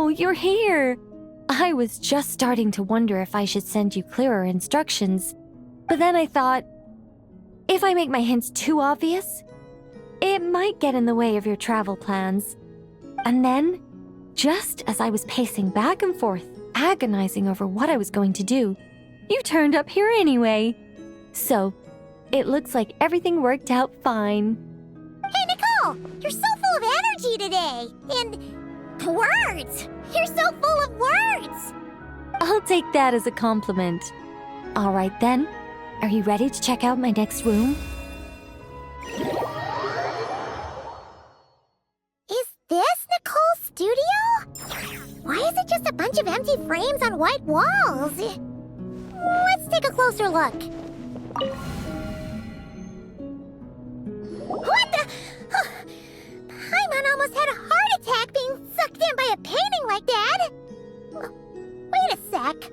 no, you're here! I was just starting to wonder if I should send you clearer instructions, but then I thought, if I make my hints too obvious, it might get in the way of your travel plans. And then, just as I was pacing back and forth, agonizing over what I was going to do, you turned up here anyway. So, it looks like everything worked out fine. Hey, Nicole! You're so full of energy today! And words! You're so full of words! I'll take that as a compliment. All right then, are you ready to check out my next room? Is this Nicole's studio? Why is it just a bunch of empty frames on white walls? Let's take a closer look. What the? Paimon almost had a heart attack being sucked in by a painting like that. Wait a sec.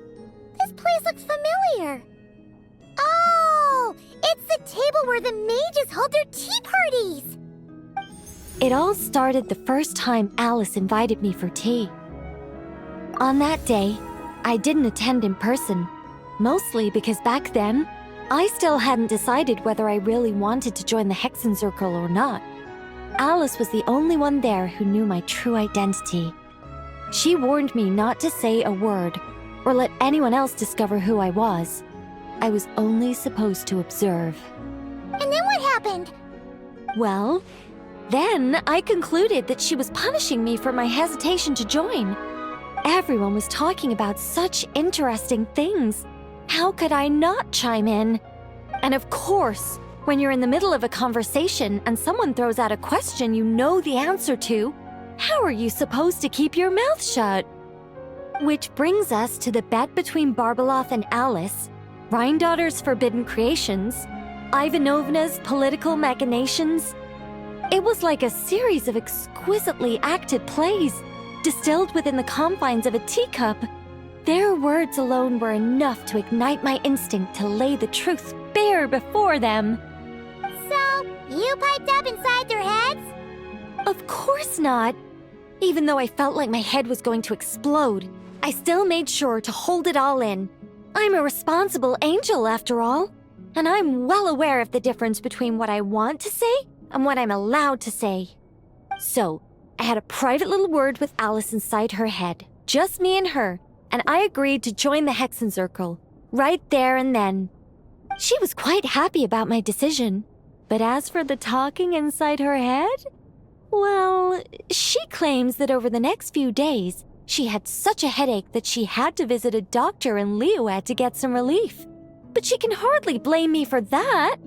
This place looks familiar. Oh, it's the table where the mages hold their tea parties. It all started the first time Alice invited me for tea. On that day, I didn't attend in person, mostly because back then, I still hadn't decided whether I really wanted to join the Hexen Circle or not. Alice was the only one there who knew my true identity. She warned me not to say a word or let anyone else discover who I was. I was only supposed to observe. And then what happened? Well, then I concluded that she was punishing me for my hesitation to join. Everyone was talking about such interesting things. How could I not chime in? And of course, when you're in the middle of a conversation and someone throws out a question you know the answer to, how are you supposed to keep your mouth shut? Which brings us to the bet between Barbeloth and Alice, Rhindaughter's forbidden creations, Ivanovna's political machinations. It was like a series of exquisitely acted plays, distilled within the confines of a teacup. Their words alone were enough to ignite my instinct to lay the truth bare before them. So, you piped up inside their heads? Of course not. Even though I felt like my head was going to explode, I still made sure to hold it all in. I'm a responsible angel, after all, and I'm well aware of the difference between what I want to say and what I'm allowed to say. So, I had a private little word with Alice inside her head, just me and her, and I agreed to join the Hexen Circle, right there and then. She was quite happy about my decision, but as for the talking inside her head, well, she claims that over the next few days, she had such a headache that she had to visit a doctor in Liyue to get some relief. But she can hardly blame me for that.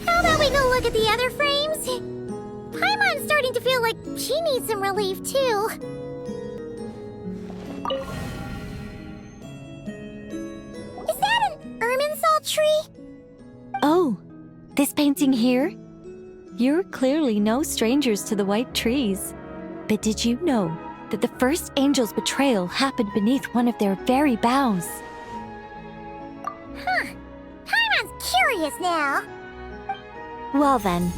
How about we go look at the other frames? Paimon's starting to feel like she needs some relief, too. Is that an Irminsul tree? Oh, this painting here? You're clearly no strangers to the white trees. But did you know that the first angel's betrayal happened beneath one of their very boughs? Huh. Paimon's curious now. Well then,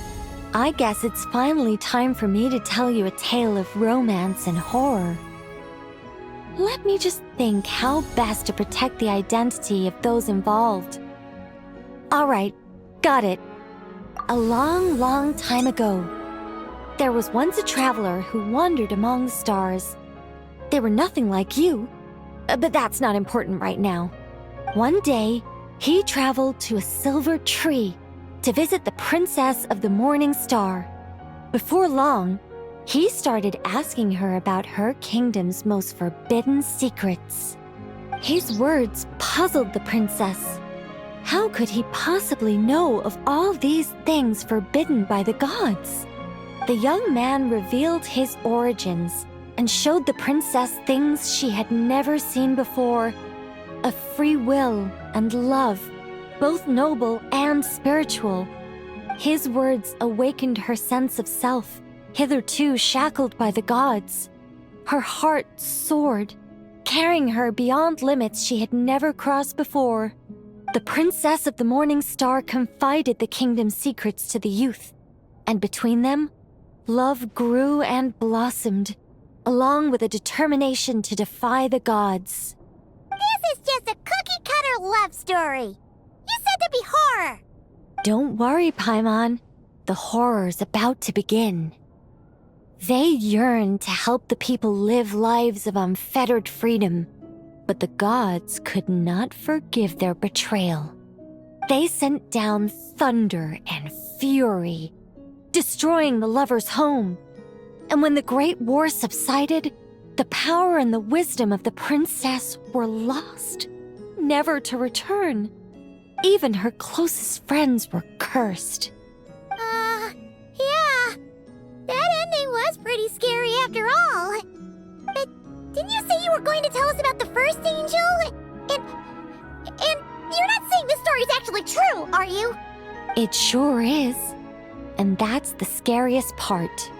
I guess it's finally time for me to tell you a tale of romance and horror. Let me just think how best to protect the identity of those involved. Alright, got it. A long, long time ago, there was once a traveler who wandered among the stars. They were nothing like you, but that's not important right now. One day, he traveled to a silver tree to visit the princess of the morning star. Before long, he started asking her about her kingdom's most forbidden secrets. His words puzzled the princess. How could he possibly know of all these things forbidden by the gods? The young man revealed his origins and showed the princess things she had never seen before. A free will and love, both noble and spiritual. His words awakened her sense of self, hitherto shackled by the gods. Her heart soared, carrying her beyond limits she had never crossed before. The princess of the morning star confided the kingdom's secrets to the youth, And between them, love grew and blossomed, along with a determination to defy the gods. This is just a cookie-cutter love story. You said there'd be horror. Don't worry, Paimon. The horror's about to begin. They yearn to help the people live lives of unfettered freedom, but the gods could not forgive their betrayal. They sent down thunder and fury, destroying the lovers' home. And when the Great War subsided, the power and the wisdom of the princess were lost, never to return. Even her closest friends were cursed. Yeah. That ending was pretty scary after all. But didn't you say you were going to tell us about the first angel? And you're not saying this story's actually true, are you? It sure is. And that's the scariest part.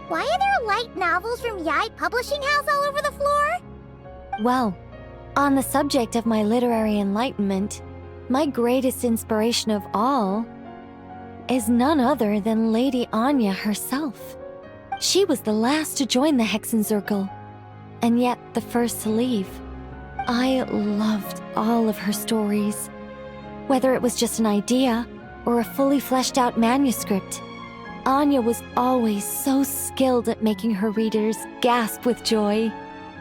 Why are there light novels from Yai Publishing House all over the floor? Well, on the subject of my literary enlightenment, my greatest inspiration of all is none other than Lady Anya herself. She was the last to join the Hexenzirkel, and yet the first to leave. I loved all of her stories, whether it was just an idea or a fully fleshed out manuscript. Anya was always so skilled at making her readers gasp with joy.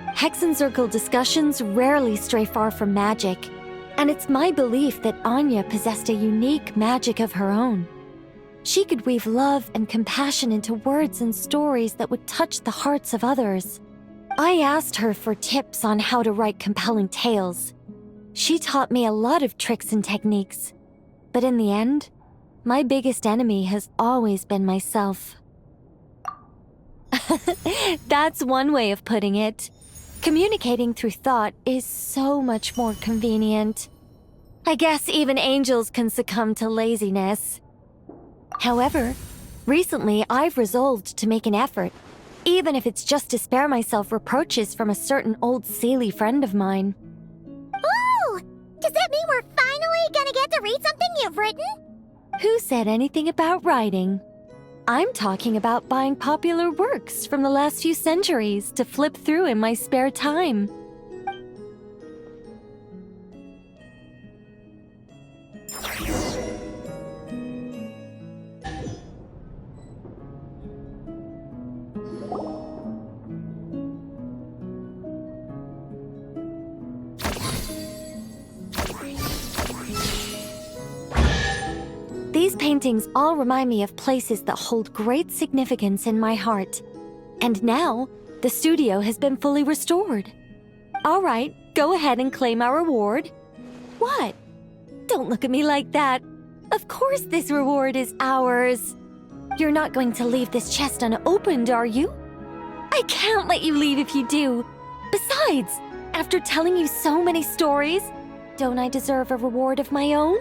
Hexenzirkel discussions rarely stray far from magic, and it's my belief that Anya possessed a unique magic of her own. She could weave love and compassion into words and stories that would touch the hearts of others. I asked her for tips on how to write compelling tales. She taught me a lot of tricks and techniques, but in the end, my biggest enemy has always been myself. That's one way of putting it. Communicating through thought is so much more convenient. I guess even angels can succumb to laziness. However, recently I've resolved to make an effort, even if it's just to spare myself reproaches from a certain old Seelie friend of mine. Oh! Does that mean we're finally gonna get to read something you've written? Who said anything about writing? I'm talking about buying popular works from the last few centuries to flip through in my spare time. These paintings all remind me of places that hold great significance in my heart. And now, the studio has been fully restored. All right, go ahead and claim our reward. What? Don't look at me like that. Of course this reward is ours. You're not going to leave this chest unopened, are you? I can't let you leave if you do. Besides, after telling you so many stories, don't I deserve a reward of my own?